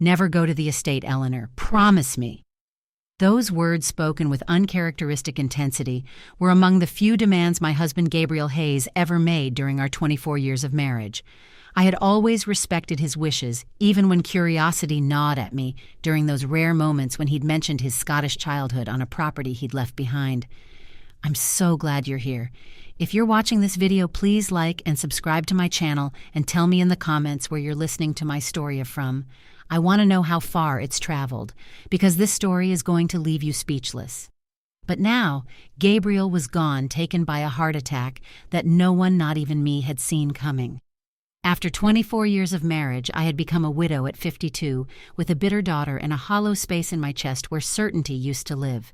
Never go to the estate, Eleanor. Promise me. Those words, spoken with uncharacteristic intensity, were among the few demands my husband Gabriel Hayes ever made during our 24 years of marriage. I had always respected his wishes, even when curiosity gnawed at me during those rare moments when he'd mentioned his Scottish childhood on a property he'd left behind. I'm so glad you're here. If you're watching this video, please like and subscribe to my channel and tell me in the comments where you're listening to my story from. I want to know how far it's traveled, because this story is going to leave you speechless. But now, Gabriel was gone, taken by a heart attack that no one, not even me, had seen coming. After 24 years of marriage, I had become a widow at 52, with a bitter daughter and a hollow space in my chest where certainty used to live.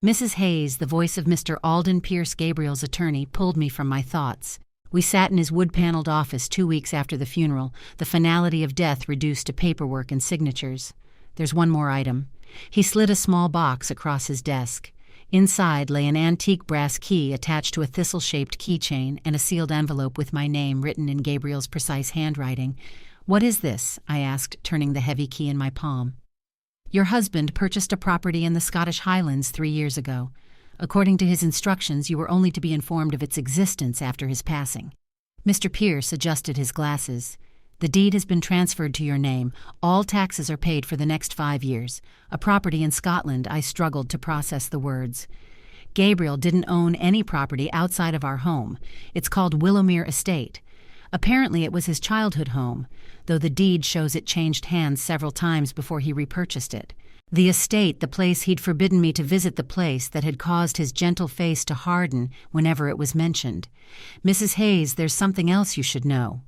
Mrs. Hayes, the voice of Mr. Alden Pierce, Gabriel's attorney, pulled me from my thoughts. We sat in his wood-paneled office 2 weeks after the funeral, the finality of death reduced to paperwork and signatures. There's one more item. He slid a small box across his desk. Inside lay an antique brass key attached to a thistle-shaped keychain and a sealed envelope with my name written in Gabriel's precise handwriting. "What is this?" I asked, turning the heavy key in my palm. "Your husband purchased a property in the Scottish Highlands 3 years ago. According to his instructions, you were only to be informed of its existence after his passing." Mr. Pierce adjusted his glasses. "The deed has been transferred to your name. All taxes are paid for the next 5 years. A property in Scotland," I struggled to process the words. "Gabriel didn't own any property outside of our home. It's called Willowmere Estate. Apparently it was his childhood home, though the deed shows it changed hands several times before he repurchased it. The estate, the place he'd forbidden me to visit, the place that had caused his gentle face to harden whenever it was mentioned. Mrs. Hayes, there's something else you should know."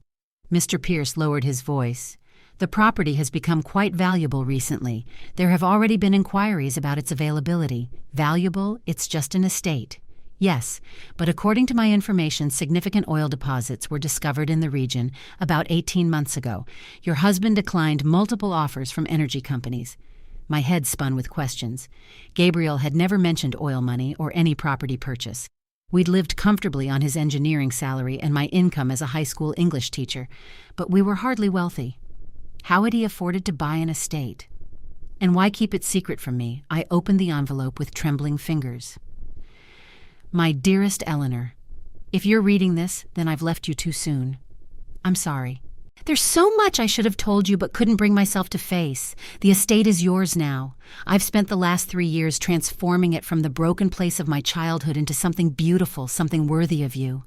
Mr. Pierce lowered his voice. "The property has become quite valuable recently. There have already been inquiries about its availability. Valuable? It's just an estate." "Yes, but according to my information, significant oil deposits were discovered in the region about 18 months ago. Your husband declined multiple offers from energy companies." My head spun with questions. Gabriel had never mentioned oil money or any property purchase. We'd lived comfortably on his engineering salary and my income as a high school English teacher, but we were hardly wealthy. How had he afforded to buy an estate? And why keep it secret from me? I opened the envelope with trembling fingers. "My dearest Eleanor, if you're reading this, then I've left you too soon. I'm sorry. There's so much I should have told you but couldn't bring myself to face. The estate is yours now. I've spent the last 3 years transforming it from the broken place of my childhood into something beautiful, something worthy of you.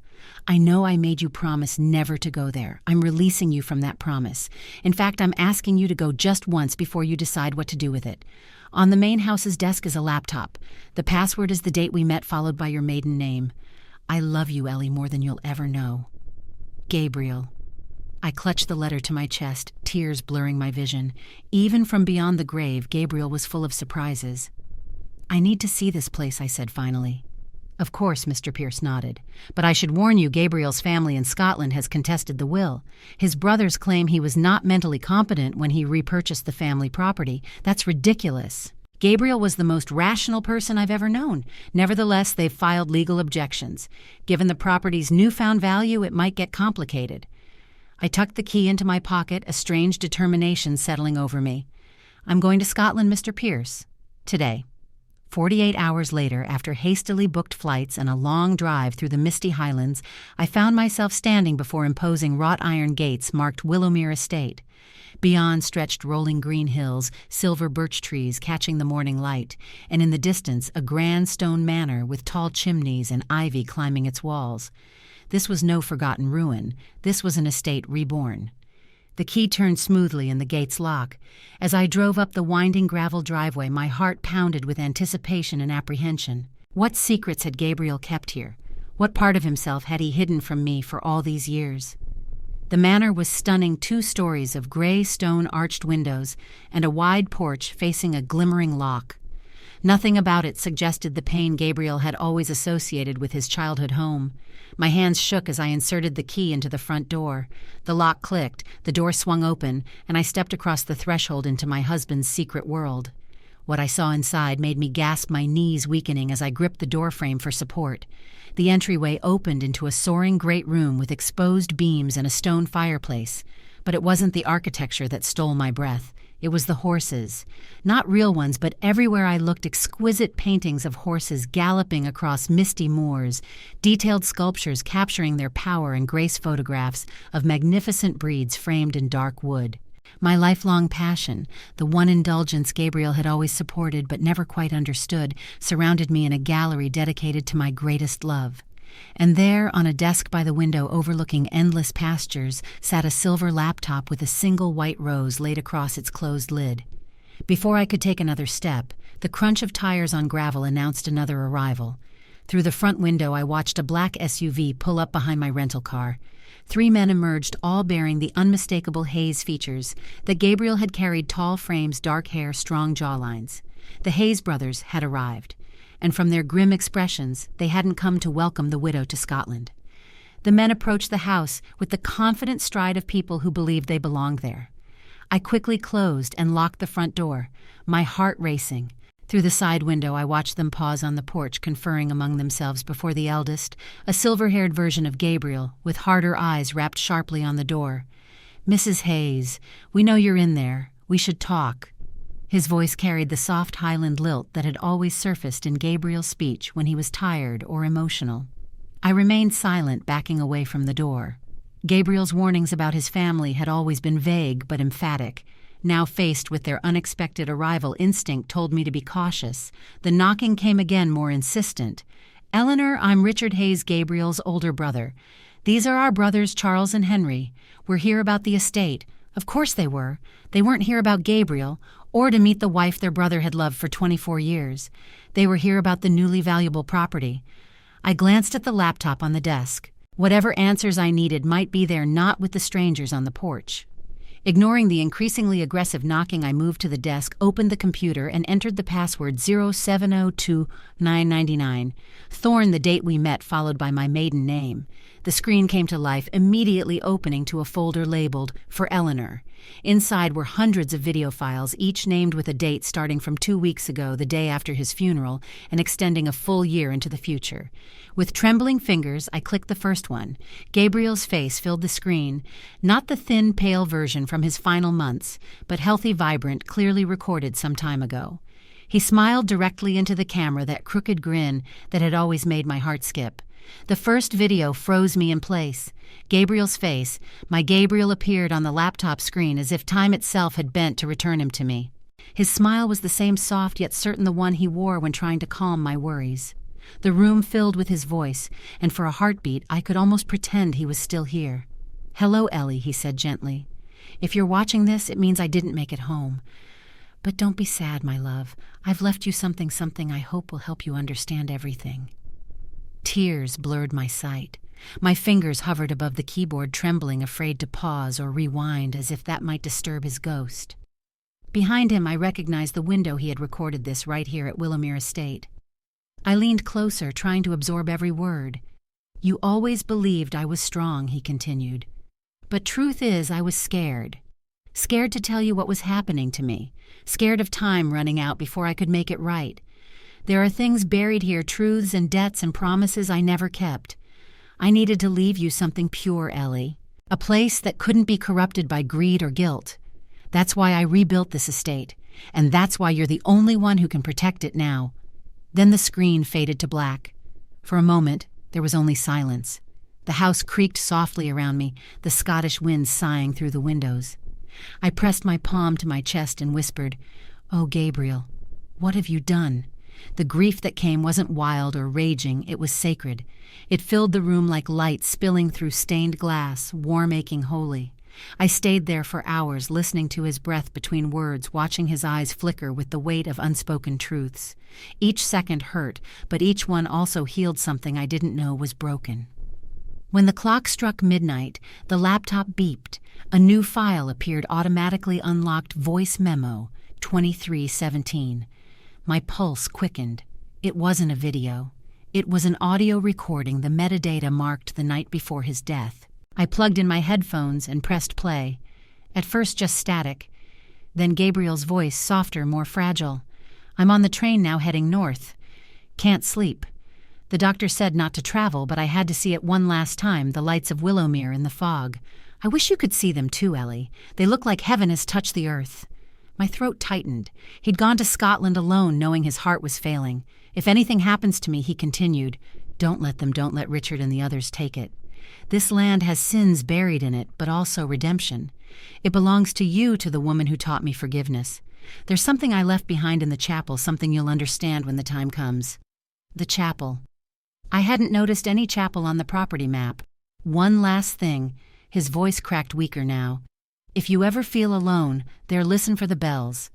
I know I made you promise never to go there. I'm releasing you from that promise. In fact, I'm asking you to go just once before you decide what to do with it. On the main house's desk is a laptop. The password is the date we met, followed by your maiden name. I love you, Ellie, more than you'll ever know. Gabriel." I clutched the letter to my chest, tears blurring my vision. Even from beyond the grave, Gabriel was full of surprises. "I need to see this place," I said finally. "Of course," Mr. Pierce nodded. "But I should warn you, Gabriel's family in Scotland has contested the will. His brothers claim he was not mentally competent when he repurchased the family property. That's ridiculous. Gabriel was the most rational person I've ever known. Nevertheless, they've filed legal objections. Given the property's newfound value, it might get complicated." I tucked the key into my pocket, a strange determination settling over me. "I'm going to Scotland, Mr. Pierce. Today." 48 hours later, after hastily booked flights and a long drive through the misty highlands, I found myself standing before imposing wrought iron gates marked Willowmere Estate. Beyond stretched rolling green hills, silver birch trees catching the morning light, and in the distance a grand stone manor with tall chimneys and ivy climbing its walls. This was no forgotten ruin. This was an estate reborn. The key turned smoothly in the gate's lock. As I drove up the winding gravel driveway, my heart pounded with anticipation and apprehension. What secrets had Gabriel kept here? What part of himself had he hidden from me for all these years? The manor was stunning, 2 stories of gray stone arched windows and a wide porch facing a glimmering loch. Nothing about it suggested the pain Gabriel had always associated with his childhood home. My hands shook as I inserted the key into the front door. The lock clicked, the door swung open, and I stepped across the threshold into my husband's secret world. What I saw inside made me gasp, my knees weakening as I gripped the doorframe for support. The entryway opened into a soaring great room with exposed beams and a stone fireplace. But it wasn't the architecture that stole my breath. It was the horses. Not real ones, but everywhere I looked, exquisite paintings of horses galloping across misty moors, detailed sculptures capturing their power and grace, photographs of magnificent breeds framed in dark wood. My lifelong passion, the one indulgence Gabriel had always supported but never quite understood, surrounded me in a gallery dedicated to my greatest love. And there, on a desk by the window overlooking endless pastures, sat a silver laptop with a single white rose laid across its closed lid. Before I could take another step, the crunch of tires on gravel announced another arrival. Through the front window, I watched a black SUV pull up behind my rental car. 3 men emerged, all bearing the unmistakable Hayes features that Gabriel had carried: tall frames, dark hair, strong jawlines. The Hayes brothers had arrived, and from their grim expressions, they hadn't come to welcome the widow to Scotland. The men approached the house with the confident stride of people who believed they belonged there. I quickly closed and locked the front door, my heart racing. Through the side window, I watched them pause on the porch, conferring among themselves before the eldest, a silver-haired version of Gabriel, with harder eyes wrapped sharply on the door. "Mrs. Hayes, we know you're in there. We should talk." His voice carried the soft Highland lilt that had always surfaced in Gabriel's speech when he was tired or emotional. I remained silent, backing away from the door. Gabriel's warnings about his family had always been vague but emphatic. Now, faced with their unexpected arrival, instinct told me to be cautious. The knocking came again, more insistent. "Eleanor, I'm Richard Hayes, Gabriel's older brother. These are our brothers Charles and Henry. We're here about the estate." Of course they were. They weren't here about Gabriel, or to meet the wife their brother had loved for 24 years. They were here about the newly valuable property. I glanced at the laptop on the desk. Whatever answers I needed might be there, not with the strangers on the porch. Ignoring the increasingly aggressive knocking, I moved to the desk, opened the computer, and entered the password 0702999. Thorne, the date we met, followed by my maiden name. The screen came to life, immediately opening to a folder labeled "For Eleanor." Inside were hundreds of video files, each named with a date starting from 2 weeks ago, the day after his funeral, and extending a full year into the future. With trembling fingers, I clicked the first one. Gabriel's face filled the screen, not the thin, pale version from his final months, but healthy, vibrant, clearly recorded some time ago. He smiled directly into the camera, that crooked grin that had always made my heart skip. The first video froze me in place. Gabriel's face, my Gabriel, appeared on the laptop screen as if time itself had bent to return him to me. His smile was the same soft yet certain, the one he wore when trying to calm my worries. The room filled with his voice, and for a heartbeat I could almost pretend he was still here. "Hello, Ellie," he said gently. "If you're watching this, it means I didn't make it home. But don't be sad, my love. I've left you something I hope will help you understand everything." Tears blurred my sight. My fingers hovered above the keyboard, trembling, afraid to pause or rewind, as if that might disturb his ghost. Behind him, I recognized the window he had recorded this, right here at Willowmere Estate. I leaned closer, trying to absorb every word. "You always believed I was strong," he continued. "But truth is, I was scared. Scared to tell you what was happening to me. Scared of time running out before I could make it right. There are things buried here, truths and debts and promises I never kept. I needed to leave you something pure, Ellie. A place that couldn't be corrupted by greed or guilt. That's why I rebuilt this estate, and that's why you're the only one who can protect it now." Then the screen faded to black. For a moment, there was only silence. The house creaked softly around me, the Scottish wind sighing through the windows. I pressed my palm to my chest and whispered, "Oh, Gabriel, what have you done?" The grief that came wasn't wild or raging, it was sacred. It filled the room like light spilling through stained glass, warm, aching, holy. I stayed there for hours, listening to his breath between words, watching his eyes flicker with the weight of unspoken truths. Each second hurt, but each one also healed something I didn't know was broken. When the clock struck midnight, the laptop beeped. A new file appeared, automatically unlocked: voice memo, 2317. My pulse quickened. It wasn't a video. It was an audio recording, the metadata marked the night before his death. I plugged in my headphones and pressed play. At first just static. Then Gabriel's voice, softer, more fragile. "I'm on the train now, heading north. Can't sleep. The doctor said not to travel, but I had to see it one last time, the lights of Willowmere in the fog. I wish you could see them too, Ellie. They look like heaven has touched the earth. My throat tightened. He'd gone to Scotland alone, knowing his heart was failing. If anything happens to me, he continued, don't let Richard and the others take it. This land has sins buried in it, but also redemption. It belongs to you, to the woman who taught me forgiveness. There's something I left behind in the chapel, something you'll understand when the time comes. The chapel. I hadn't noticed any chapel on the property map. One last thing. His voice cracked weaker now. If you ever feel alone, there listen for the bells.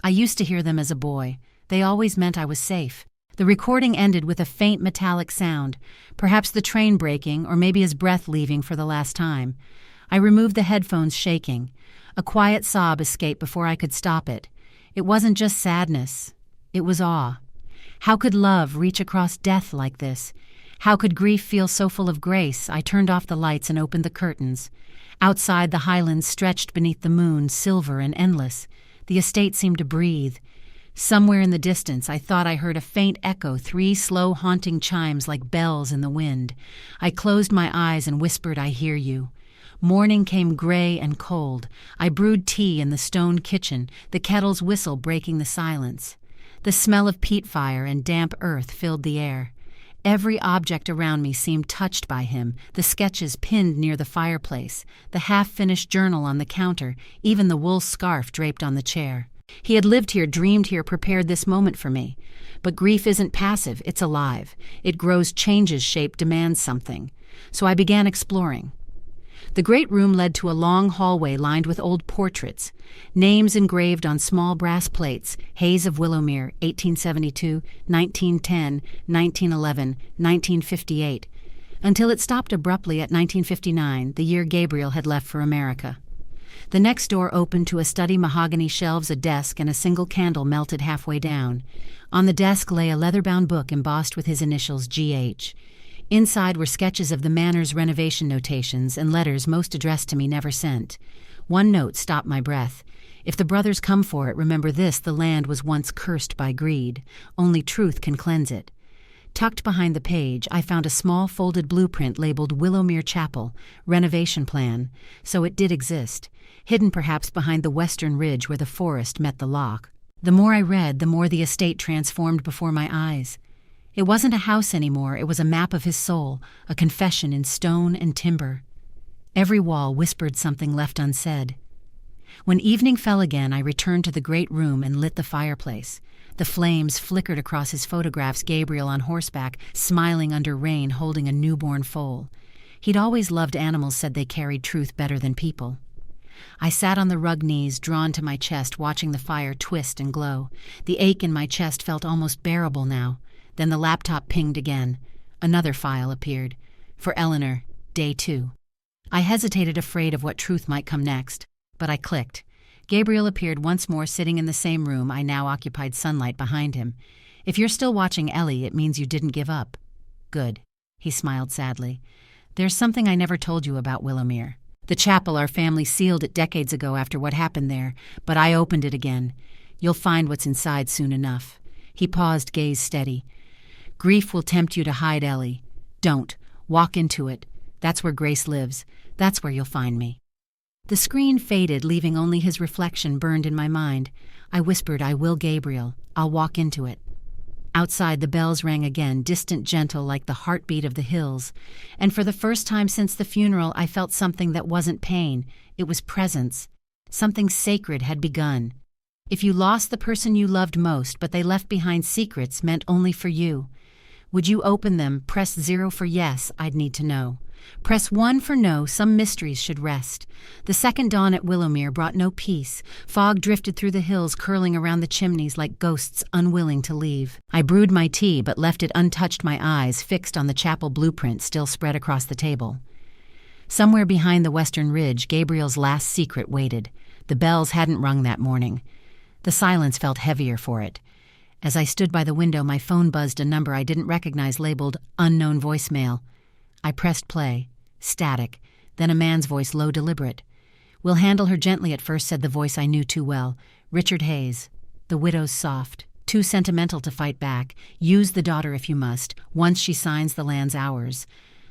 I used to hear them as a boy. They always meant I was safe. The recording ended with a faint metallic sound, perhaps the train braking or maybe his breath leaving for the last time. I removed the headphones, shaking. A quiet sob escaped before I could stop it. It wasn't just sadness. It was awe. How could love reach across death like this? How could grief feel so full of grace? I turned off the lights and opened the curtains. Outside, the highlands stretched beneath the moon, silver and endless. The estate seemed to breathe. Somewhere in the distance, I thought I heard a faint echo, 3 slow, haunting chimes like bells in the wind. I closed my eyes and whispered, I hear you. Morning came gray and cold. I brewed tea in the stone kitchen, the kettle's whistle breaking the silence. The smell of peat fire and damp earth filled the air. Every object around me seemed touched by him, the sketches pinned near the fireplace, the half-finished journal on the counter, even the wool scarf draped on the chair. He had lived here, dreamed here, prepared this moment for me. But grief isn't passive, it's alive. It grows, changes shape, demands something. So I began exploring. The great room led to a long hallway lined with old portraits, names engraved on small brass plates, Hayes of Willowmere, 1872, 1910, 1911, 1958, until it stopped abruptly at 1959, the year Gabriel had left for America. The next door opened to a study, mahogany shelves, a desk, and a single candle melted halfway down. On the desk lay a leather-bound book embossed with his initials, G.H. Inside were sketches of the manor's renovation notations and letters most addressed to me, never sent. One note stopped my breath. If the brothers come for it, remember this, the land was once cursed by greed. Only truth can cleanse it. Tucked behind the page, I found a small folded blueprint labeled Willowmere Chapel, renovation plan, so it did exist, hidden perhaps behind the western ridge where the forest met the loch. The more I read, the more the estate transformed before my eyes. It wasn't a house anymore, it was a map of his soul, a confession in stone and timber. Every wall whispered something left unsaid. When evening fell again, I returned to the great room and lit the fireplace. The flames flickered across his photographs, Gabriel on horseback, smiling under rain, holding a newborn foal. He'd always loved animals, said they carried truth better than people. I sat on the rug, knees drawn to my chest, watching the fire twist and glow. The ache in my chest felt almost bearable now. Then the laptop pinged again. Another file appeared. For Eleanor, day 2. I hesitated, afraid of what truth might come next. But I clicked. Gabriel appeared once more, sitting in the same room. I now occupied sunlight behind him. If you're still watching Ellie, it means you didn't give up. Good. He smiled sadly. There's something I never told you about Willowmere. The chapel, our family sealed it decades ago after what happened there, but I opened it again. You'll find what's inside soon enough. He paused, gaze steady. Grief will tempt you to hide, Ellie. Don't. Walk into it. That's where Grace lives. That's where you'll find me. The screen faded, leaving only his reflection burned in my mind. I whispered, I will, Gabriel. I'll walk into it. Outside, the bells rang again, distant, gentle, like the heartbeat of the hills. And for the first time since the funeral, I felt something that wasn't pain. It was presence. Something sacred had begun. If you lost the person you loved most, but they left behind secrets meant only for you, would you open them? Press 0 for yes, I'd need to know. Press 1 for no, some mysteries should rest. The second dawn at Willowmere brought no peace. Fog drifted through the hills, curling around the chimneys like ghosts unwilling to leave. I brewed my tea, but left it untouched, my eyes fixed on the chapel blueprint still spread across the table. Somewhere behind the western ridge, Gabriel's last secret waited. The bells hadn't rung that morning. The silence felt heavier for it. As I stood by the window, my phone buzzed a number I didn't recognize, labeled unknown voicemail. I pressed play. Static. Then a man's voice, low, deliberate. We'll handle her gently at first, said the voice I knew too well. Richard Hayes. The widow's soft. Too sentimental to fight back. Use the daughter if you must. Once she signs, the land's ours.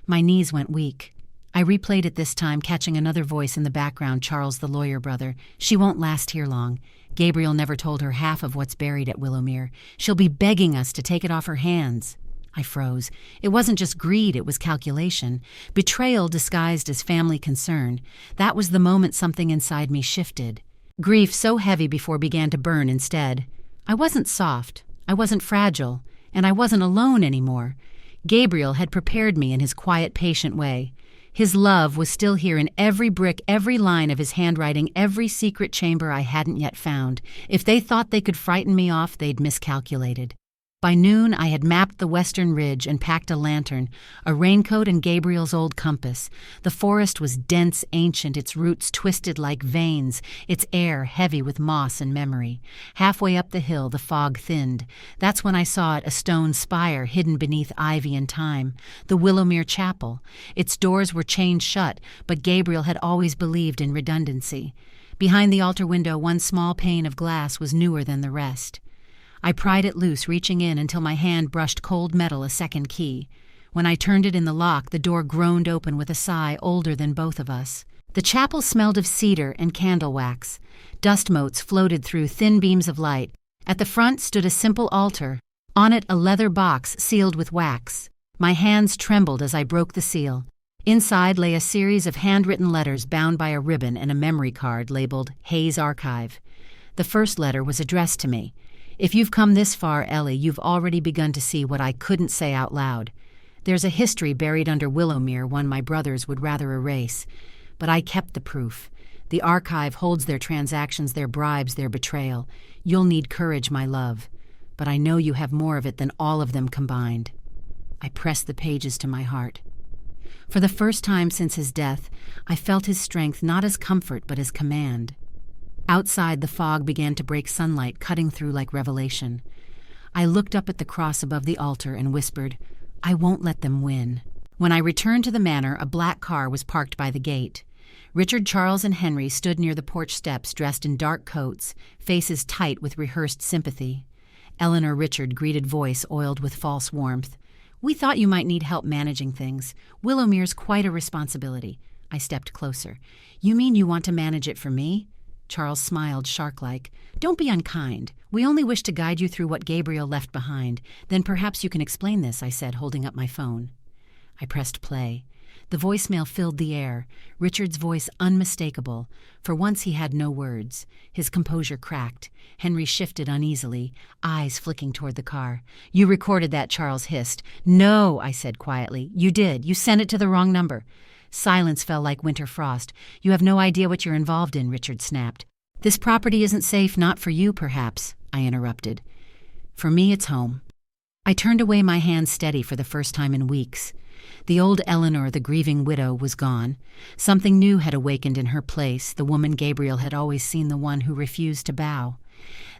My knees went weak. I replayed it this time, catching another voice in the background, Charles, the lawyer brother. She won't last here long. Gabriel never told her half of what's buried at Willowmere. She'll be begging us to take it off her hands. I froze. It wasn't just greed, it was calculation. Betrayal disguised as family concern. That was the moment something inside me shifted. Grief so heavy before began to burn instead. I wasn't soft, I wasn't fragile, and I wasn't alone anymore. Gabriel had prepared me in his quiet, patient way. His love was still here in every brick, every line of his handwriting, every secret chamber I hadn't yet found. If they thought they could frighten me off, they'd miscalculated. By noon, I had mapped the western ridge and packed a lantern, a raincoat, and Gabriel's old compass. The forest was dense, ancient, its roots twisted like veins, its air heavy with moss and memory. Halfway up the hill, the fog thinned. That's when I saw it, a stone spire hidden beneath ivy and thyme, the Willowmere Chapel. Its doors were chained shut, but Gabriel had always believed in redundancy. Behind the altar window, one small pane of glass was newer than the rest. I pried it loose, reaching in until my hand brushed cold metal, a second key. When I turned it in the lock, the door groaned open with a sigh older than both of us. The chapel smelled of cedar and candle wax. Dust motes floated through thin beams of light. At the front stood a simple altar. On it, a leather box sealed with wax. My hands trembled as I broke the seal. Inside lay a series of handwritten letters bound by a ribbon and a memory card labeled Hayes Archive. The first letter was addressed to me. If you've come this far, Ellie, you've already begun to see what I couldn't say out loud. There's a history buried under Willowmere, one my brothers would rather erase. But I kept the proof. The archive holds their transactions, their bribes, their betrayal. You'll need courage, my love. But I know you have more of it than all of them combined. I pressed the pages to my heart. For the first time since his death, I felt his strength not as comfort but as command. Outside, the fog began to break sunlight, cutting through like revelation. I looked up at the cross above the altar and whispered, I won't let them win. When I returned to the manor, a black car was parked by the gate. Richard, Charles, and Henry stood near the porch steps, dressed in dark coats, faces tight with rehearsed sympathy. Eleanor Richard greeted, voice oiled with false warmth. We thought you might need help managing things. Willowmere's quite a responsibility. I stepped closer. You mean you want to manage it for me? Charles smiled shark-like. Don't be unkind. We only wish to guide you through what Gabriel left behind. Then perhaps you can explain this, I said, holding up my phone. I pressed play. The voicemail filled the air, Richard's voice unmistakable. For once he had no words. His composure cracked. Henry shifted uneasily, eyes flicking toward the car. You recorded that, Charles hissed. No, I said quietly. You did. You sent it to the wrong number. Silence fell like winter frost. You have no idea what you're involved in, Richard snapped. This property isn't safe, not for you, perhaps, I interrupted. For me, it's home. I turned away, my hands steady for the first time in weeks. The old Eleanor, the grieving widow, was gone. Something new had awakened in her place, the woman Gabriel had always seen, the one who refused to bow.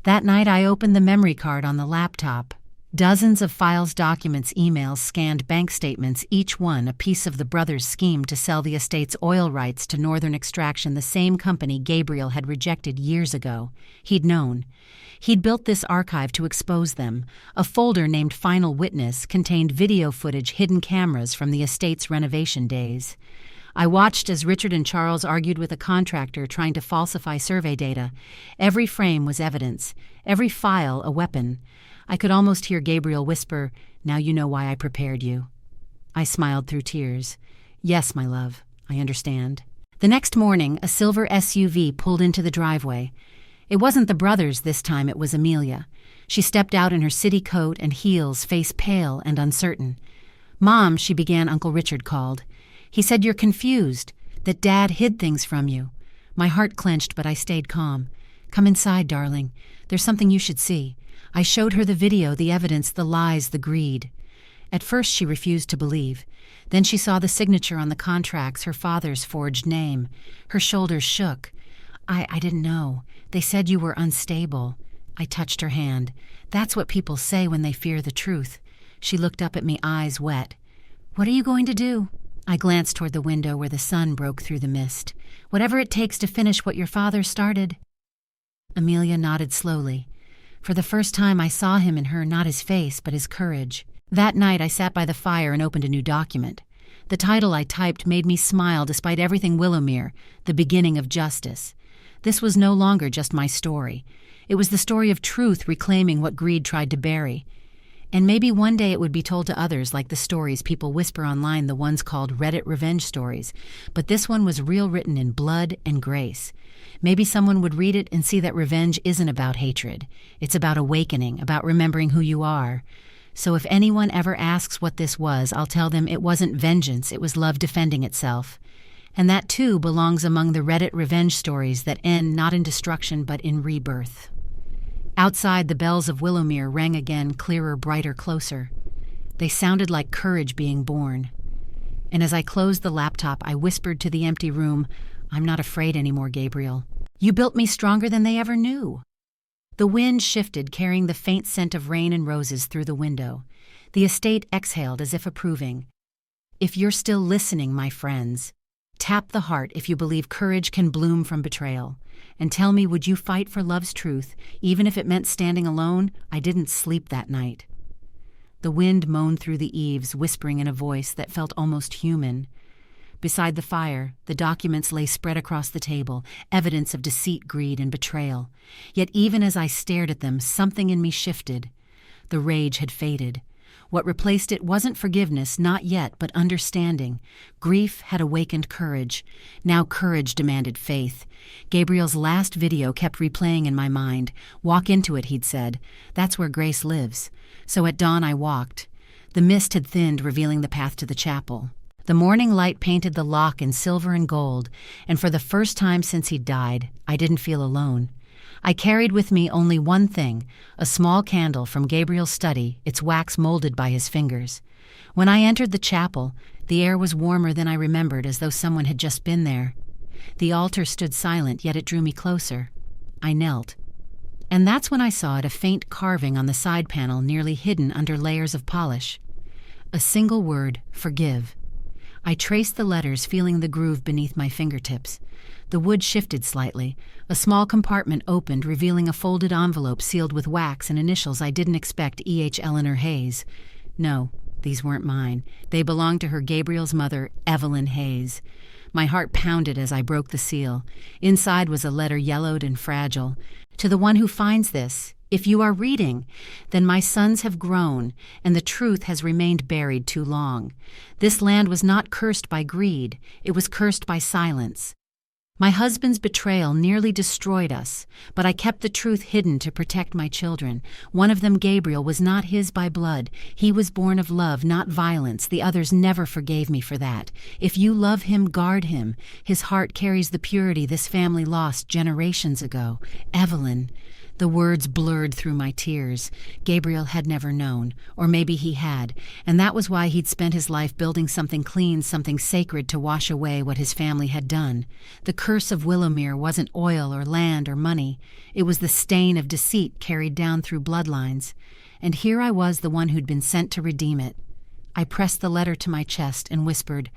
That night I opened the memory card on the laptop. Dozens of files, documents, emails, scanned bank statements, each one a piece of the brothers' scheme to sell the estate's oil rights to Northern Extraction, the same company Gabriel had rejected years ago. He'd known. He'd built this archive to expose them. A folder named Final Witness contained video footage, hidden cameras from the estate's renovation days. I watched as Richard and Charles argued with a contractor trying to falsify survey data. Every frame was evidence, every file a weapon. I could almost hear Gabriel whisper, Now you know why I prepared you. I smiled through tears. Yes, my love, I understand. The next morning, a silver SUV pulled into the driveway. It wasn't the brothers this time, it was Amelia. She stepped out in her city coat and heels, face pale and uncertain. Mom, she began, Uncle Richard called. He said you're confused, that Dad hid things from you. My heart clenched, but I stayed calm. Come inside, darling. There's something you should see. I showed her the video, the evidence, the lies, the greed. At first she refused to believe. Then she saw the signature on the contracts, her father's forged name. Her shoulders shook. I didn't know. They said you were unstable. I touched her hand. That's what people say when they fear the truth. She looked up at me, eyes wet. What are you going to do? I glanced toward the window where the sun broke through the mist. Whatever it takes to finish what your father started. Amelia nodded slowly. For the first time I saw him in her, not his face, but his courage. That night I sat by the fire and opened a new document. The title I typed made me smile despite everything Willowmere, The Beginning of Justice. This was no longer just my story. It was the story of truth reclaiming what greed tried to bury. And maybe one day it would be told to others like the stories people whisper online, the ones called Reddit revenge stories. But this one was real, written in blood and grace. Maybe someone would read it and see that revenge isn't about hatred. It's about awakening, about remembering who you are. So if anyone ever asks what this was, I'll tell them it wasn't vengeance, it was love defending itself. And that too belongs among the Reddit revenge stories that end not in destruction but in rebirth. Outside, the bells of Willowmere rang again, clearer, brighter, closer. They sounded like courage being born. And as I closed the laptop, I whispered to the empty room, "I'm not afraid anymore, Gabriel. You built me stronger than they ever knew." The wind shifted, carrying the faint scent of rain and roses through the window. The estate exhaled as if approving. If you're still listening, my friends, tap the heart if you believe courage can bloom from betrayal. And tell me, would you fight for love's truth, even if it meant standing alone? I didn't sleep that night. The wind moaned through the eaves, whispering in a voice that felt almost human. Beside the fire, the documents lay spread across the table, evidence of deceit, greed, and betrayal. Yet even as I stared at them, something in me shifted. The rage had faded. What replaced it wasn't forgiveness, not yet, but understanding. Grief had awakened courage. Now courage demanded faith. Gabriel's last video kept replaying in my mind. "Walk into it," he'd said. "That's where grace lives." So at dawn I walked. The mist had thinned, revealing the path to the chapel. The morning light painted the lock in silver and gold, and for the first time since he'd died, I didn't feel alone. I carried with me only one thing, a small candle from Gabriel's study, its wax molded by his fingers. When I entered the chapel, the air was warmer than I remembered, as though someone had just been there. The altar stood silent, yet it drew me closer. I knelt. And that's when I saw it, a faint carving on the side panel, nearly hidden under layers of polish. A single word, "Forgive." I traced the letters, feeling the groove beneath my fingertips. The wood shifted slightly. A small compartment opened, revealing a folded envelope sealed with wax and initials I didn't expect, E.H. Eleanor Hayes. No, these weren't mine. They belonged to her, Gabriel's mother, Evelyn Hayes. My heart pounded as I broke the seal. Inside was a letter, yellowed and fragile. "To the one who finds this, if you are reading, then my sons have grown, and the truth has remained buried too long. This land was not cursed by greed, it was cursed by silence. My husband's betrayal nearly destroyed us, but I kept the truth hidden to protect my children. One of them, Gabriel, was not his by blood. He was born of love, not violence. The others never forgave me for that. If you love him, guard him. His heart carries the purity this family lost generations ago. Evelyn." The words blurred through my tears. Gabriel had never known, or maybe he had, and that was why he'd spent his life building something clean, something sacred to wash away what his family had done. The curse of Willowmere wasn't oil or land or money. It was the stain of deceit carried down through bloodlines. And here I was, the one who'd been sent to redeem it. I pressed the letter to my chest and whispered,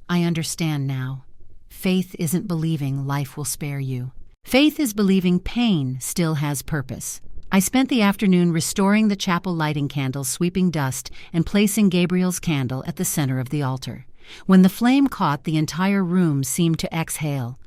"I understand now. Faith isn't believing life will spare you. Faith is believing pain still has purpose." I spent the afternoon restoring the chapel lighting candles, sweeping dust, and placing Gabriel's candle at the center of the altar. When the flame caught, the entire room seemed to exhale.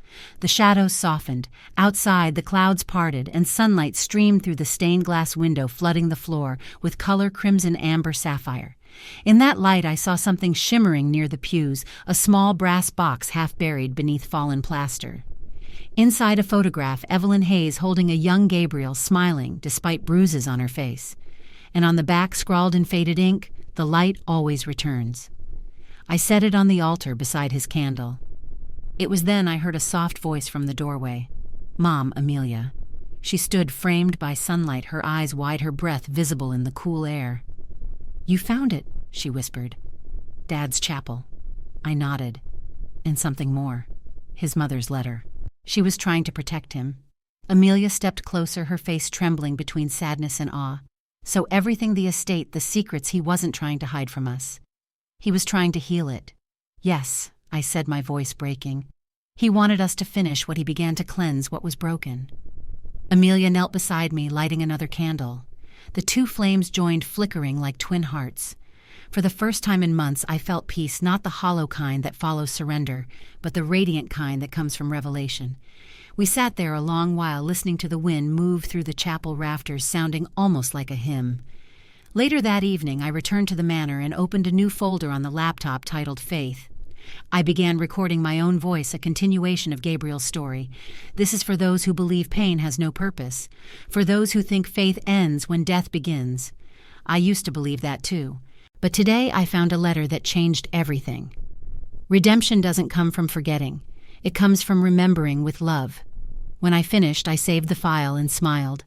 The shadows softened. Outside, the clouds parted, and sunlight streamed through the stained glass window, flooding the floor with color crimson, amber, sapphire. In that light, I saw something shimmering near the pews, a small brass box half buried beneath fallen plaster. Inside, a photograph, Evelyn Hayes holding a young Gabriel, smiling despite bruises on her face. And on the back, scrawled in faded ink, "The light always returns." I set it on the altar beside his candle. It was then I heard a soft voice from the doorway. Mom, Amelia. She stood framed by sunlight, her eyes wide, her breath visible in the cool air. "You found it," she whispered. "Dad's chapel." I nodded. And something more. His mother's letter. She was trying to protect him. Amelia stepped closer, her face trembling between sadness and awe. So everything, the estate, the secrets, he wasn't trying to hide from us. He was trying to heal it. "Yes," I said, my voice breaking. "He wanted us to finish what he began, to cleanse what was broken." Amelia knelt beside me, lighting another candle. The two flames joined, flickering like twin hearts. For the first time in months, I felt peace, not the hollow kind that follows surrender, but the radiant kind that comes from revelation. We sat there a long while listening to the wind move through the chapel rafters, sounding almost like a hymn. Later that evening, I returned to the manor and opened a new folder on the laptop titled Faith. I began recording my own voice, a continuation of Gabriel's story. This is for those who believe pain has no purpose, for those who think faith ends when death begins. I used to believe that too, but today I found a letter that changed everything. Redemption doesn't come from forgetting. It comes from remembering with love. When I finished, I saved the file and smiled.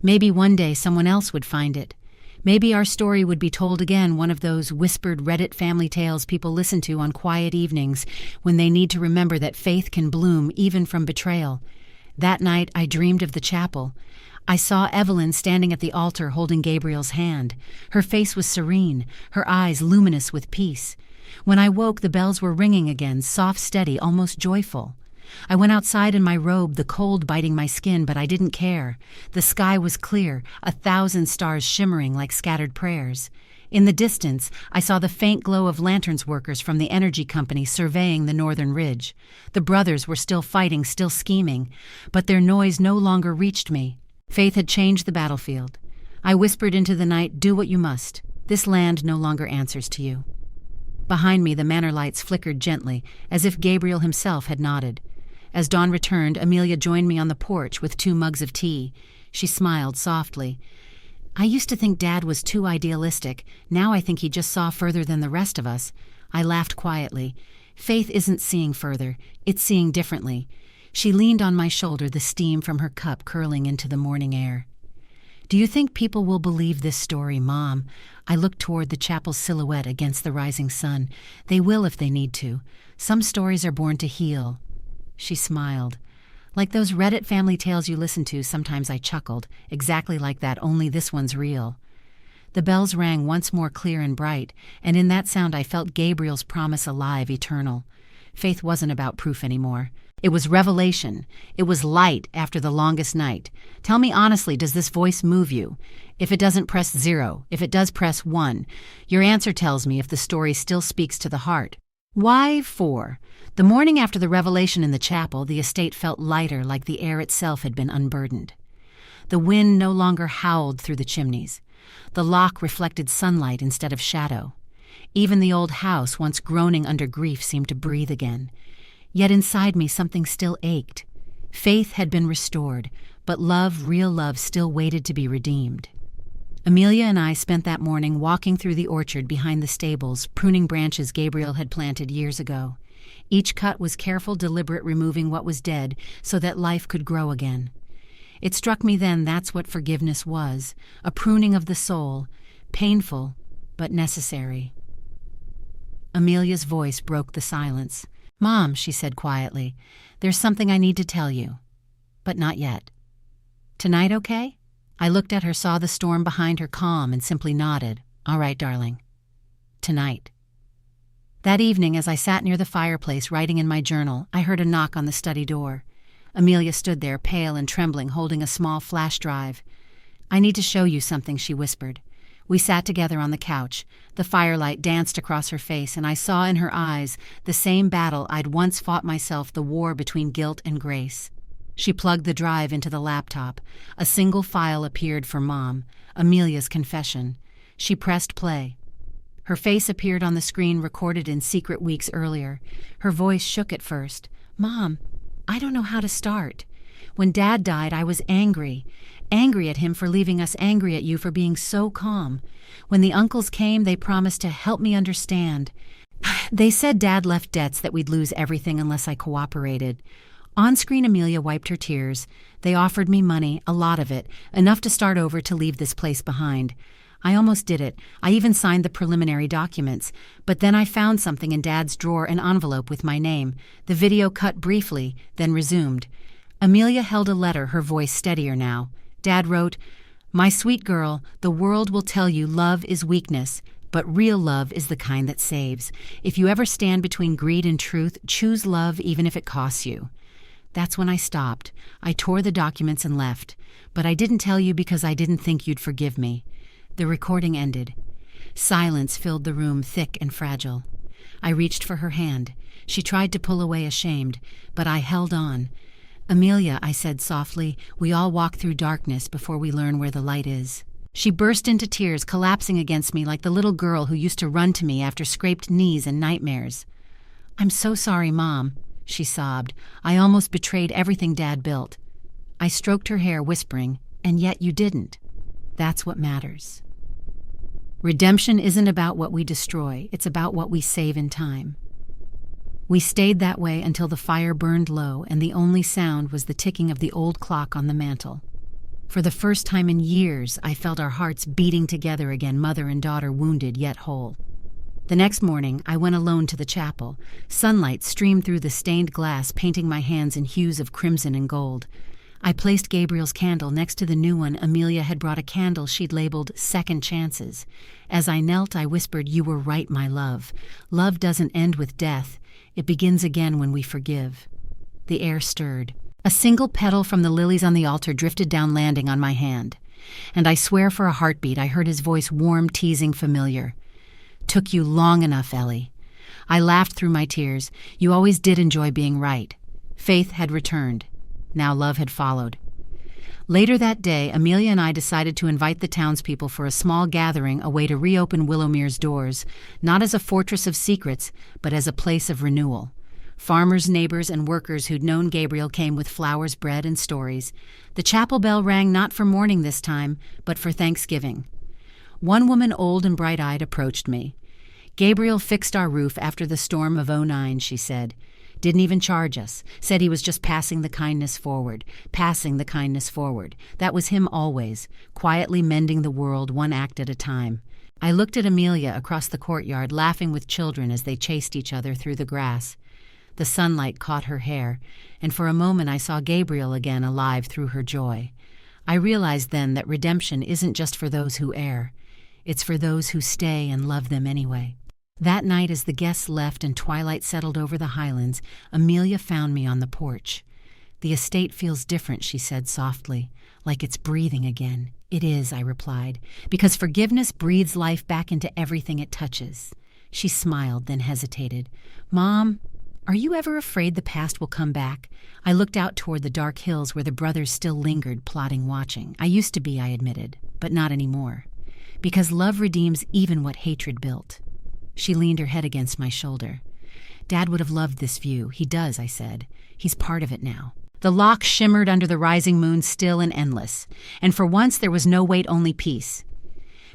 Maybe one day someone else would find it. Maybe our story would be told again, one of those whispered Reddit family tales people listen to on quiet evenings when they need to remember that faith can bloom even from betrayal. That night, I dreamed of the chapel. I saw Evelyn standing at the altar holding Gabriel's hand. Her face was serene, her eyes luminous with peace. When I woke, the bells were ringing again, soft, steady, almost joyful. I went outside in my robe, the cold biting my skin, but I didn't care. The sky was clear, 1,000 stars shimmering like scattered prayers. In the distance, I saw the faint glow of lanterns workers from the energy company surveying the northern ridge. The brothers were still fighting, still scheming, but their noise no longer reached me. Faith had changed the battlefield. I whispered into the night, "Do what you must. This land no longer answers to you." Behind me, the manor lights flickered gently, as if Gabriel himself had nodded. As dawn returned, Amelia joined me on the porch with 2 mugs of tea. She smiled softly. "I used to think Dad was too idealistic. Now I think he just saw further than the rest of us." I laughed quietly. Faith isn't seeing further. It's seeing differently. She leaned on my shoulder, the steam from her cup curling into the morning air. "Do you think people will believe this story, Mom?" I looked toward the chapel's silhouette against the rising sun. "They will if they need to. Some stories are born to heal." She smiled. "Like those Reddit family tales you listen to," sometimes I chuckled. "Exactly like that, only this one's real." The bells rang once more clear and bright, and in that sound I felt Gabriel's promise alive, eternal. Faith wasn't about proof anymore. It was revelation. It was light after the longest night. Tell me honestly, does this voice move you? If it doesn't, press 0. If it does, press 1. Your answer tells me if the story still speaks to the heart. Why 4? The morning after the revelation in the chapel, the estate felt lighter, like the air itself had been unburdened. The wind no longer howled through the chimneys. The lock reflected sunlight instead of shadow. Even the old house, once groaning under grief, seemed to breathe again. Yet inside me something still ached. Faith had been restored, but love, real love, still waited to be redeemed. Amelia and I spent that morning walking through the orchard behind the stables, pruning branches Gabriel had planted years ago. Each cut was careful, deliberate, removing what was dead so that life could grow again. It struck me then that's what forgiveness was, a pruning of the soul, painful but necessary. Amelia's voice broke the silence. "Mom," she said quietly, "there's something I need to tell you. But not yet." "Tonight okay?" I looked at her, saw the storm behind her, calm, and simply nodded. "All right, darling. Tonight." That evening, as I sat near the fireplace writing in my journal, I heard a knock on the study door. Amelia stood there, pale and trembling, holding a small flash drive. "I need to show you something," she whispered. We sat together on the couch. The firelight danced across her face, and I saw in her eyes the same battle I'd once fought myself, the war between guilt and grace. She plugged the drive into the laptop. A single file appeared for Mom, Amelia's confession. She pressed play. Her face appeared on the screen, recorded in secret weeks earlier. Her voice shook at first. "Mom, I don't know how to start. When Dad died, I was angry. Angry at him for leaving us, angry at you for being so calm. When the uncles came, they promised to help me understand. They said Dad left debts, that we'd lose everything unless I cooperated." On-screen, Amelia wiped her tears. "They offered me money, a lot of it, enough to start over, to leave this place behind. I almost did it. I even signed the preliminary documents. But then I found something in Dad's drawer, an envelope with my name. The video cut briefly, then resumed." Amelia held a letter, her voice steadier now. Dad wrote, "My sweet girl, the world will tell you love is weakness, but real love is the kind that saves. If you ever stand between greed and truth, choose love even if it costs you." That's when I stopped. I tore the documents and left. But I didn't tell you because I didn't think you'd forgive me. The recording ended. Silence filled the room, thick and fragile. I reached for her hand. She tried to pull away, ashamed, but I held on. "Amelia," I said softly, "we all walk through darkness before we learn where the light is." She burst into tears, collapsing against me like the little girl who used to run to me after scraped knees and nightmares. "I'm so sorry, Mom," she sobbed. "I almost betrayed everything Dad built." I stroked her hair, whispering, "And yet you didn't. That's what matters." Redemption isn't about what we destroy, it's about what we save in time. We stayed that way until the fire burned low and the only sound was the ticking of the old clock on the mantel. For the first time in years, I felt our hearts beating together again, mother and daughter wounded yet whole. The next morning, I went alone to the chapel. Sunlight streamed through the stained glass, painting my hands in hues of crimson and gold. I placed Gabriel's candle next to the new one. Amelia had brought a candle she'd labeled Second Chances. As I knelt, I whispered, "You were right, my love. Love doesn't end with death. It begins again when we forgive." The air stirred. A single petal from the lilies on the altar drifted down, landing on my hand. And I swear for a heartbeat I heard his voice, warm, teasing, familiar. "Took you long enough, Ellie." I laughed through my tears. You always did enjoy being right. Faith had returned. Now love had followed. Later that day, Amelia and I decided to invite the townspeople for a small gathering, a way to reopen Willowmere's doors, not as a fortress of secrets, but as a place of renewal. Farmers, neighbors, and workers who'd known Gabriel came with flowers, bread, and stories. The chapel bell rang not for mourning this time, but for Thanksgiving. One woman, old and bright-eyed, approached me. "Gabriel fixed our roof after the storm of '09, she said. Didn't even charge us. Said he was just passing the kindness forward. Passing the kindness forward. That was him always, quietly mending the world one act at a time." I looked at Amelia across the courtyard, laughing with children as they chased each other through the grass. The sunlight caught her hair, and for a moment I saw Gabriel again, alive through her joy. I realized then that redemption isn't just for those who err. It's for those who stay and love them anyway. That night, as the guests left and twilight settled over the highlands, Amelia found me on the porch. "The estate feels different," she said softly, "like it's breathing again." "It is," I replied, "because forgiveness breathes life back into everything it touches." She smiled, then hesitated. "Mom, are you ever afraid the past will come back?" I looked out toward the dark hills where the brothers still lingered, plotting, watching. "I used to be," I admitted, "but not anymore. Because love redeems even what hatred built." She leaned her head against my shoulder. "Dad would have loved this view." "He does," I said. "He's part of it now." The loch shimmered under the rising moon, still and endless, and for once there was no weight, only peace.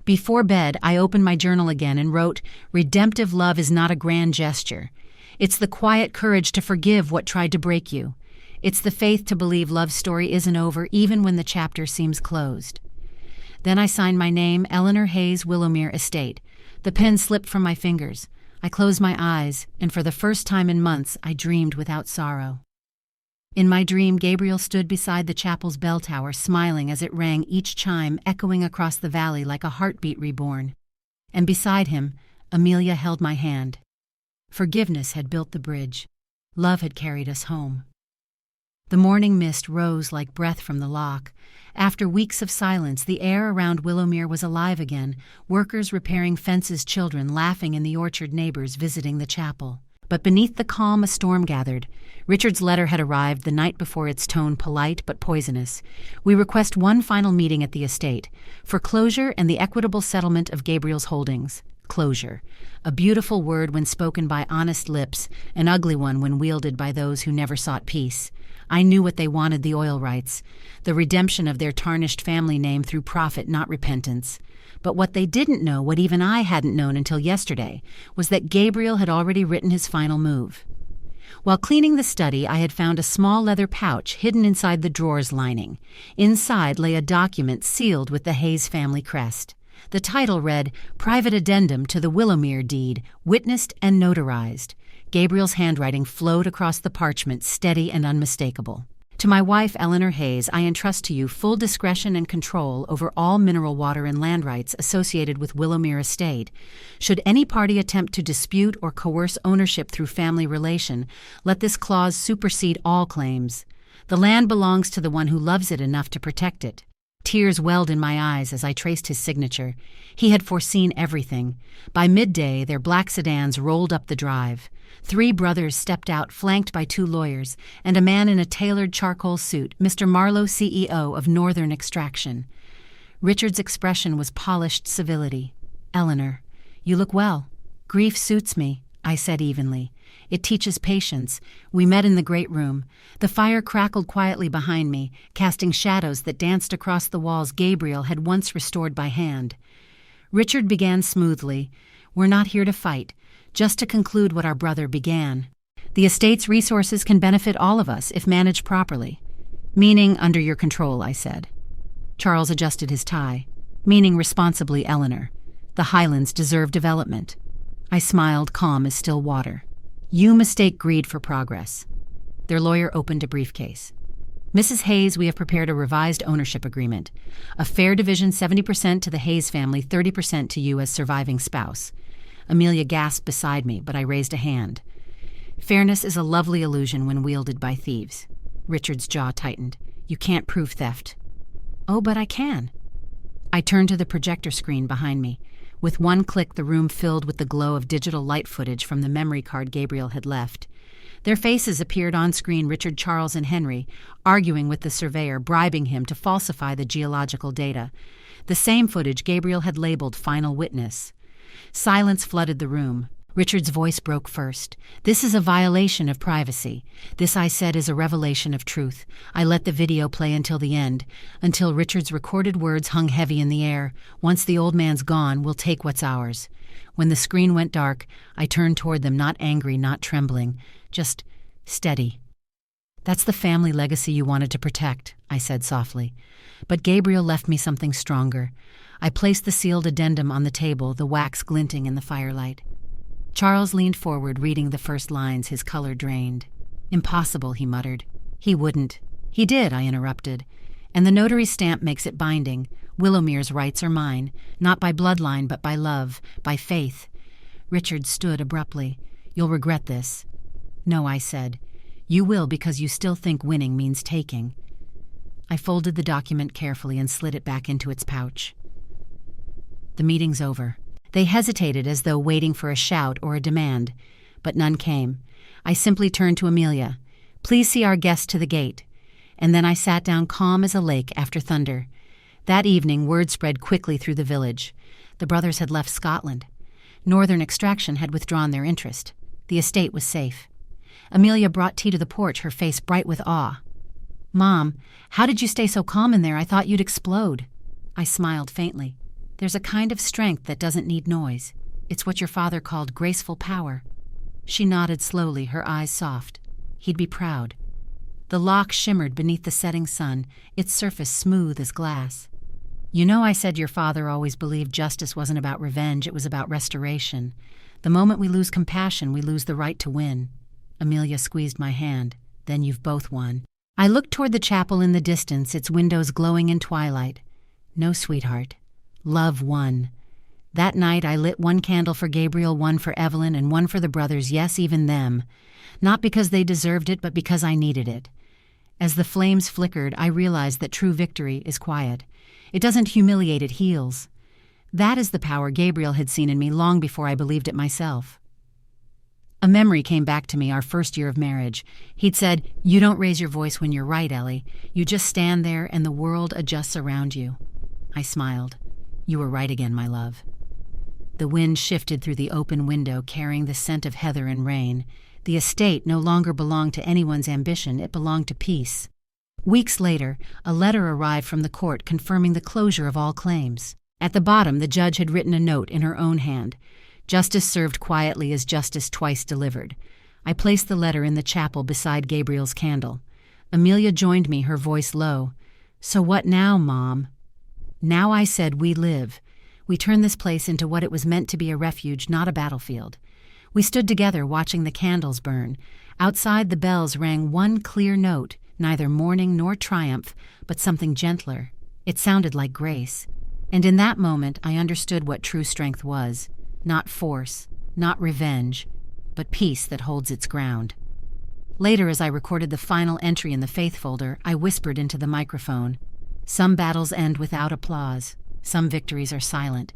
Before bed, I opened my journal again and wrote, "Redemptive love is not a grand gesture. It's the quiet courage to forgive what tried to break you. It's the faith to believe love's story isn't over, even when the chapter seems closed." Then I signed my name, Eleanor Hayes, Willowmere Estate. The pen slipped from my fingers. I closed my eyes, and for the first time in months, I dreamed without sorrow. In my dream, Gabriel stood beside the chapel's bell tower, smiling as it rang, each chime echoing across the valley like a heartbeat reborn. And beside him, Amelia held my hand. Forgiveness had built the bridge. Love had carried us home. The morning mist rose like breath from the loch. After weeks of silence, the air around Willowmere was alive again, workers repairing fences, children laughing in the orchard, neighbors visiting the chapel. But beneath the calm, a storm gathered. Richard's letter had arrived the night before, its tone polite but poisonous. "We request one final meeting at the estate, for closure and the equitable settlement of Gabriel's holdings." Closure. A beautiful word when spoken by honest lips, an ugly one when wielded by those who never sought peace. I knew what they wanted: the oil rights, the redemption of their tarnished family name through profit, not repentance. But what they didn't know, what even I hadn't known until yesterday, was that Gabriel had already written his final move. While cleaning the study, I had found a small leather pouch hidden inside the drawer's lining. Inside lay a document sealed with the Hayes family crest. The title read, "Private Addendum to the Willowmere Deed, witnessed and notarized." Gabriel's handwriting flowed across the parchment, steady and unmistakable. "To my wife, Eleanor Hayes, I entrust to you full discretion and control over all mineral water and land rights associated with Willowmere Estate. Should any party attempt to dispute or coerce ownership through family relation, let this clause supersede all claims. The land belongs to the one who loves it enough to protect it. Tears welled in my eyes as I traced his signature. He had foreseen everything. By midday, their black sedans rolled up the drive. 3 brothers stepped out, flanked by 2 lawyers, and a man in a tailored charcoal suit, Mr. Marlowe, CEO of Northern Extraction. Richard's expression was polished civility. "Eleanor, you look well." "Grief suits me," I said evenly. "It teaches patience." We met in the great room. The fire crackled quietly behind me, casting shadows that danced across the walls Gabriel had once restored by hand. Richard began smoothly. "We're not here to fight, just to conclude what our brother began. The estate's resources can benefit all of us if managed properly." "Meaning under your control," I said. Charles adjusted his tie. "Meaning responsibly, Eleanor. The Highlands deserve development." I smiled, calm as still water. "You mistake greed for progress." Their lawyer opened a briefcase. "Mrs. Hayes, we have prepared a revised ownership agreement. A fair division, 70% to the Hayes family, 30% to you as surviving spouse." Amelia gasped beside me, but I raised a hand. "Fairness is a lovely illusion when wielded by thieves." Richard's jaw tightened. "You can't prove theft." "Oh, but I can." I turned to the projector screen behind me. With one click, the room filled with the glow of digital light footage from the memory card Gabriel had left. Their faces appeared on screen, Richard, Charles, and Henry, arguing with the surveyor, bribing him to falsify the geological data. The same footage Gabriel had labeled Final Witness. Silence flooded the room. Richard's voice broke first. "This is a violation of privacy. This, I said, is a revelation of truth." I let the video play until the end, until Richard's recorded words hung heavy in the air. "Once the old man's gone, we'll take what's ours." When the screen went dark, I turned toward them, not angry, not trembling, just steady. "That's the family legacy you wanted to protect," I said softly. But Gabriel left me something stronger. I placed the sealed addendum on the table, the wax glinting in the firelight. Charles leaned forward, reading the first lines, his color drained. "Impossible," he muttered. "He wouldn't." "He did," I interrupted. "And the notary's stamp makes it binding. Willomere's rights are mine, not by bloodline, but by love, by faith." Richard stood abruptly. "You'll regret this." "No," I said. "You will, because you still think winning means taking." I folded the document carefully and slid it back into its pouch. "The meeting's over." They hesitated as though waiting for a shout or a demand, but none came. I simply turned to Amelia. "Please see our guest to the gate." And then I sat down calm as a lake after thunder. That evening, word spread quickly through the village. The brothers had left Scotland. Northern Extraction had withdrawn their interest. The estate was safe. Amelia brought tea to the porch, her face bright with awe. "Mom, how did you stay so calm in there? I thought you'd explode." I smiled faintly. "There's a kind of strength that doesn't need noise. It's what your father called graceful power." She nodded slowly, her eyes soft. "He'd be proud." The lock shimmered beneath the setting sun, its surface smooth as glass. "You know, I said your father always believed justice wasn't about revenge, it was about restoration. The moment we lose compassion, we lose the right to win." Amelia squeezed my hand. "Then you've both won." I looked toward the chapel in the distance, its windows glowing in twilight. "No, sweetheart. Love won." That night I lit one candle for Gabriel, one for Evelyn, and one for the brothers, yes, even them. Not because they deserved it, but because I needed it. As the flames flickered, I realized that true victory is quiet. It doesn't humiliate, it heals. That is the power Gabriel had seen in me long before I believed it myself. A memory came back to me our first year of marriage. He'd said, "You don't raise your voice when you're right, Ellie. You just stand there and the world adjusts around you." I smiled. "You were right again, my love." The wind shifted through the open window, carrying the scent of heather and rain. The estate no longer belonged to anyone's ambition, it belonged to peace. Weeks later, a letter arrived from the court confirming the closure of all claims. At the bottom, the judge had written a note in her own hand. "Justice served quietly is justice twice delivered." I placed the letter in the chapel beside Gabriel's candle. Amelia joined me, her voice low. "So what now, Mom?" "Now," I said, "we live. We turn this place into what it was meant to be, a refuge, not a battlefield." We stood together, watching the candles burn. Outside, the bells rang one clear note, neither mourning nor triumph, but something gentler. It sounded like grace. And in that moment, I understood what true strength was. Not force, not revenge, but peace that holds its ground. Later, as I recorded the final entry in the faith folder, I whispered into the microphone, Some battles end without applause. Some victories are silent.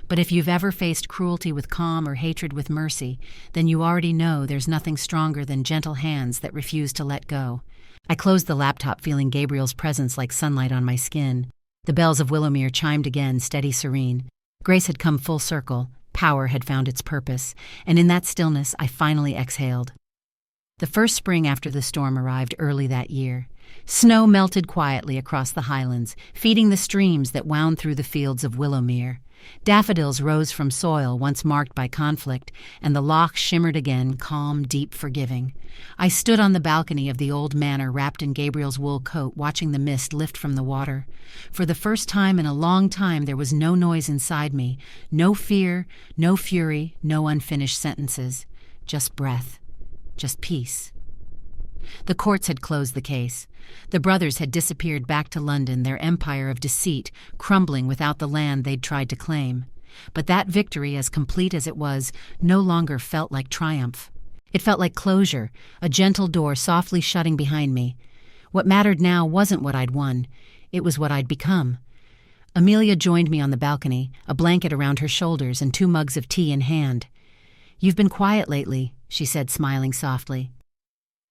But if you've ever faced cruelty with calm or hatred with mercy, then you already know there's nothing stronger than gentle hands that refuse to let go. I closed the laptop, feeling Gabriel's presence like sunlight on my skin. The bells of Willowmere chimed again, steady, serene. Grace had come full circle. Power had found its purpose. And in that stillness, I finally exhaled. The first spring after the storm arrived early that year. Snow melted quietly across the highlands, feeding the streams that wound through the fields of Willowmere. Daffodils rose from soil once marked by conflict, and the loch shimmered again, calm, deep, forgiving. I stood on the balcony of the old manor, wrapped in Gabriel's wool coat, watching the mist lift from the water. For the first time in a long time, there was no noise inside me, no fear, no fury, no unfinished sentences. Just breath, just peace. The courts had closed the case. The brothers had disappeared back to London, their empire of deceit crumbling without the land they'd tried to claim. But that victory, as complete as it was, no longer felt like triumph. It felt like closure, a gentle door softly shutting behind me. What mattered now wasn't what I'd won. It was what I'd become. Amelia joined me on the balcony, a blanket around her shoulders and 2 mugs of tea in hand. "You've been quiet lately," she said, smiling softly.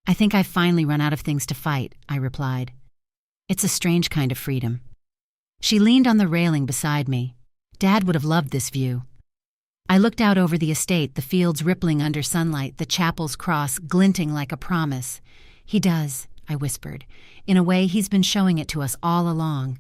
"I think I've finally run out of things to fight," I replied. "It's a strange kind of freedom." She leaned on the railing beside me. Dad would have loved this view. I looked out over the estate, the fields rippling under sunlight, the chapel's cross glinting like a promise. "He does," I whispered. "In a way, he's been showing it to us all along."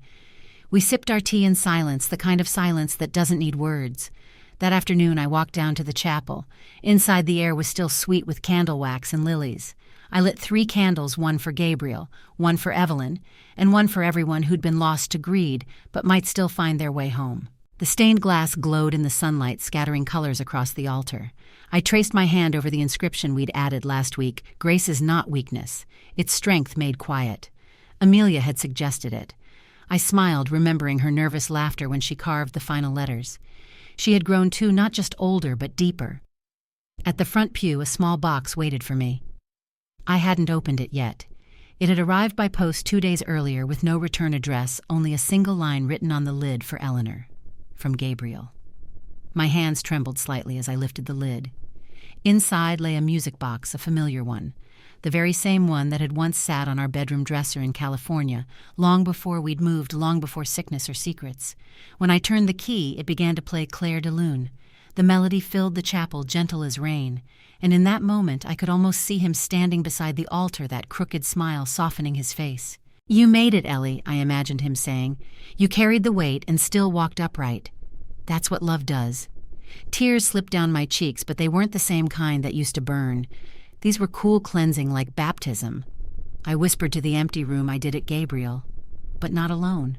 We sipped our tea in silence, the kind of silence that doesn't need words. That afternoon, I walked down to the chapel. Inside, the air was still sweet with candle wax and lilies. I lit 3 candles, one for Gabriel, one for Evelyn, and one for everyone who'd been lost to greed but might still find their way home. The stained glass glowed in the sunlight, scattering colors across the altar. I traced my hand over the inscription we'd added last week: "Grace is not weakness. It's strength made quiet." Amelia had suggested it. I smiled, remembering her nervous laughter when she carved the final letters. She had grown too, not just older, but deeper. At the front pew, a small box waited for me. I hadn't opened it yet. It had arrived by post 2 days earlier with no return address, only a single line written on the lid for Eleanor. From Gabriel. My hands trembled slightly as I lifted the lid. Inside lay a music box, a familiar one. The very same one that had once sat on our bedroom dresser in California, long before we'd moved, long before sickness or secrets. When I turned the key, it began to play Clair de Lune. The melody filled the chapel, gentle as rain. And in that moment, I could almost see him standing beside the altar, that crooked smile softening his face. "You made it, Ellie," I imagined him saying. "You carried the weight and still walked upright. That's what love does." Tears slipped down my cheeks, but they weren't the same kind that used to burn. These were cool, cleansing, like baptism. I whispered to the empty room, "I did it, Gabriel. But not alone.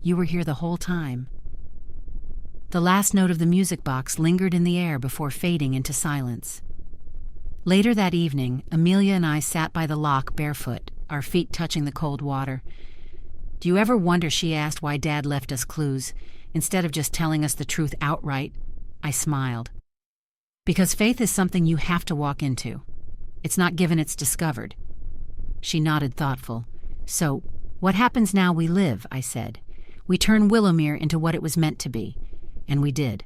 You were here the whole time." The last note of the music box lingered in the air before fading into silence. Later that evening, Amelia and I sat by the loch barefoot, our feet touching the cold water. "Do you ever wonder," she asked, "why Dad left us clues, instead of just telling us the truth outright?" I smiled. "Because faith is something you have to walk into. It's not given, it's discovered." She nodded, thoughtful. "So, what happens now we live?" I said. "We turn Willowmere into what it was meant to be." And we did.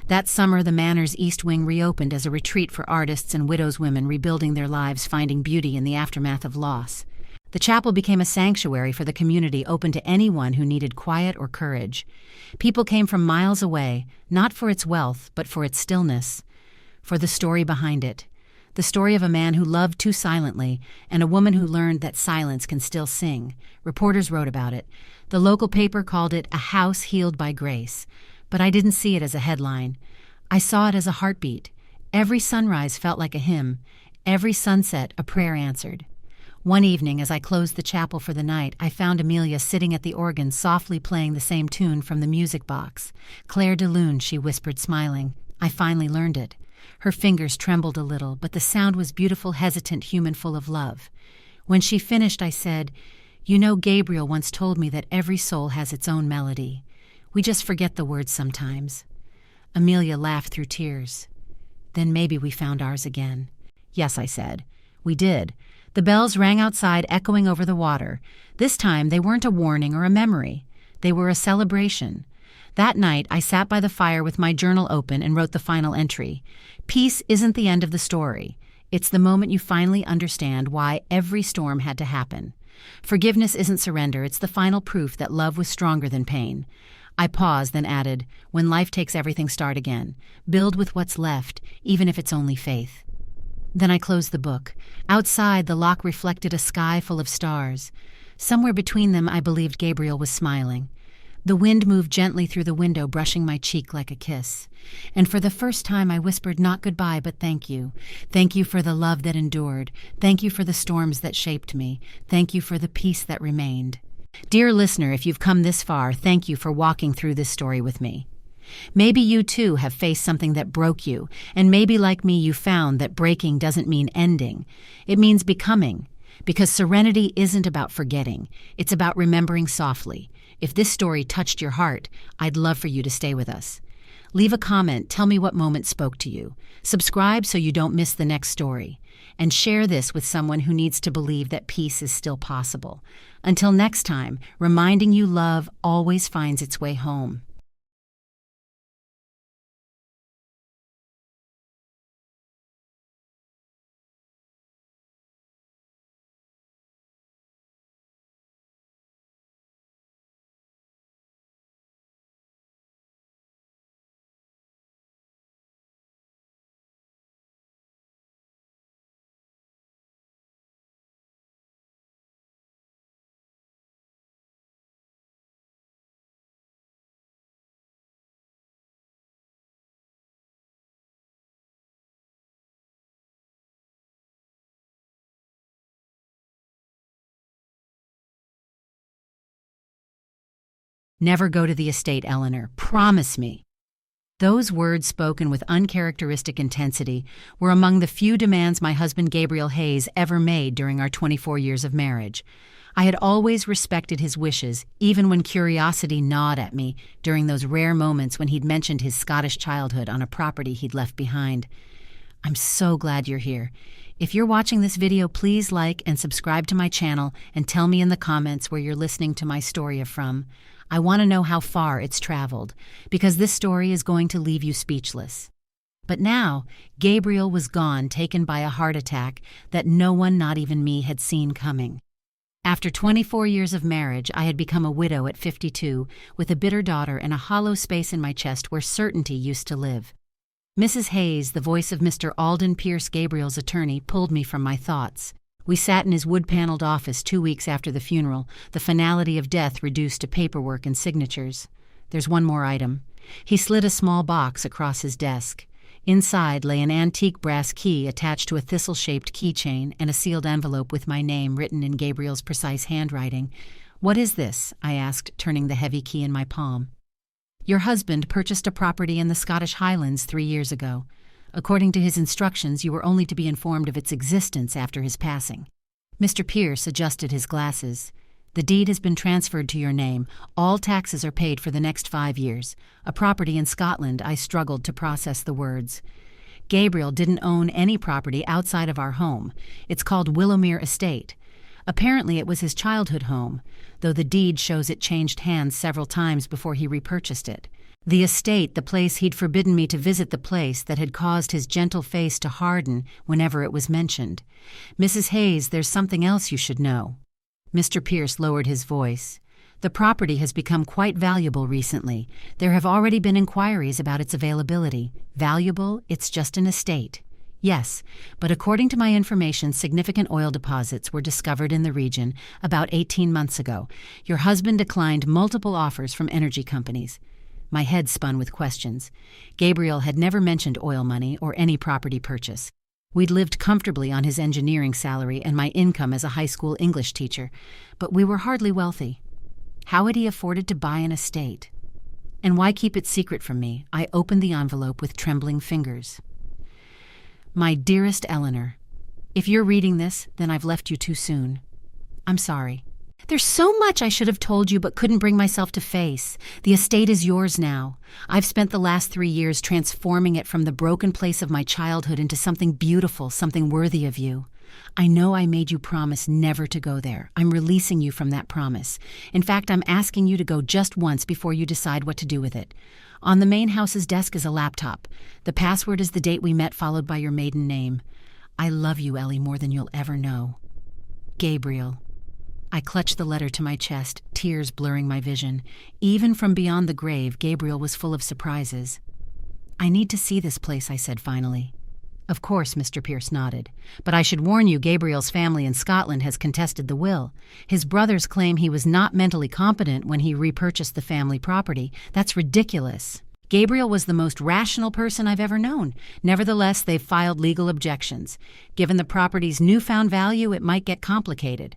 That summer, the manor's east wing reopened as a retreat for artists and widows' women rebuilding their lives, finding beauty in the aftermath of loss. The chapel became a sanctuary for the community, open to anyone who needed quiet or courage. People came from miles away, not for its wealth, but for its stillness, for the story behind it. The story of a man who loved too silently, and a woman who learned that silence can still sing. Reporters wrote about it. The local paper called it a house healed by grace. But I didn't see it as a headline. I saw it as a heartbeat. Every sunrise felt like a hymn. Every sunset, a prayer answered. One evening, as I closed the chapel for the night, I found Amelia sitting at the organ, softly playing the same tune from the music box. "Clair de Lune," she whispered, smiling. I finally learned it. Her fingers trembled a little, but the sound was beautiful, hesitant, human, full of love. When she finished, I said, "You know, Gabriel once told me that every soul has its own melody. We just forget the words sometimes." Amelia laughed through tears. "Then maybe we found ours again." "Yes," I said. "We did. The bells rang outside, echoing over the water. This time they weren't a warning or a memory. They were a celebration. That night, I sat by the fire with my journal open and wrote the final entry. Peace isn't the end of the story. It's the moment you finally understand why every storm had to happen. Forgiveness isn't surrender, it's the final proof that love was stronger than pain. I paused, then added, when life takes everything, start again. Build with what's left, even if it's only faith. Then I closed the book. Outside, the lock reflected a sky full of stars. Somewhere between them, I believed Gabriel was smiling. The wind moved gently through the window, brushing my cheek like a kiss. And for the first time, I whispered not goodbye, but thank you. Thank you for the love that endured. Thank you for the storms that shaped me. Thank you for the peace that remained. Dear listener, if you've come this far, thank you for walking through this story with me. Maybe you too have faced something that broke you, and maybe like me you found that breaking doesn't mean ending. It means becoming. Because serenity isn't about forgetting, it's about remembering softly. If this story touched your heart, I'd love for you to stay with us. Leave a comment, tell me what moment spoke to you. Subscribe so you don't miss the next story. And share this with someone who needs to believe that peace is still possible. Until next time, reminding you love always finds its way home. Never go to the estate, Eleanor. Promise me. Those words, spoken with uncharacteristic intensity, were among the few demands my husband Gabriel Hayes ever made during our 24 years of marriage. I had always respected his wishes, even when curiosity gnawed at me during those rare moments when he'd mentioned his Scottish childhood on a property he'd left behind. I'm so glad you're here. If you're watching this video, please like and subscribe to my channel and tell me in the comments where you're listening to my story from. I want to know how far it's traveled, because this story is going to leave you speechless. But now, Gabriel was gone, taken by a heart attack that no one, not even me, had seen coming. After 24 years of marriage, I had become a widow at 52, with a bitter daughter and a hollow space in my chest where certainty used to live. Mrs. Hayes, the voice of Mr. Alden Pierce, Gabriel's attorney, pulled me from my thoughts. We sat in his wood-paneled office 2 weeks after the funeral, the finality of death reduced to paperwork and signatures. There's one more item. He slid a small box across his desk. Inside lay an antique brass key attached to a thistle-shaped keychain and a sealed envelope with my name written in Gabriel's precise handwriting. "What is this?" I asked, turning the heavy key in my palm. "Your husband purchased a property in the Scottish Highlands 3 years ago. According to his instructions, you were only to be informed of its existence after his passing." Mr. Pierce adjusted his glasses. "The deed has been transferred to your name. All taxes are paid for the next 5 years. A property in Scotland," I struggled to process the words. "Gabriel didn't own any property outside of our home. It's called Willowmere Estate. Apparently it was his childhood home, though the deed shows it changed hands several times before he repurchased it. The estate, the place he'd forbidden me to visit, the place that had caused his gentle face to harden whenever it was mentioned. Mrs. Hayes, there's something else you should know." Mr. Pierce lowered his voice. "The property has become quite valuable recently. There have already been inquiries about its availability. Valuable? It's just an estate." "Yes, but according to my information, significant oil deposits were discovered in the region about 18 months ago. Your husband declined multiple offers from energy companies." My head spun with questions. Gabriel had never mentioned oil money or any property purchase. We'd lived comfortably on his engineering salary and my income as a high school English teacher, but we were hardly wealthy. How had he afforded to buy an estate? And why keep it secret from me? I opened the envelope with trembling fingers. "My dearest Eleanor, if you're reading this, then I've left you too soon. I'm sorry. There's so much I should have told you but couldn't bring myself to face. The estate is yours now. I've spent the last 3 years transforming it from the broken place of my childhood into something beautiful, something worthy of you. I know I made you promise never to go there. I'm releasing you from that promise. In fact, I'm asking you to go just once before you decide what to do with it. On the main house's desk is a laptop. The password is the date we met followed by your maiden name. I love you, Ellie, more than you'll ever know. Gabriel. I clutched the letter to my chest, tears blurring my vision. Even from beyond the grave, Gabriel was full of surprises. I need to see this place, I said finally. Of course, Mr. Pierce nodded. But I should warn you, Gabriel's family in Scotland has contested the will. His brothers claim he was not mentally competent when he repurchased the family property. That's ridiculous. Gabriel was the most rational person I've ever known. Nevertheless, they've filed legal objections. Given the property's newfound value, it might get complicated.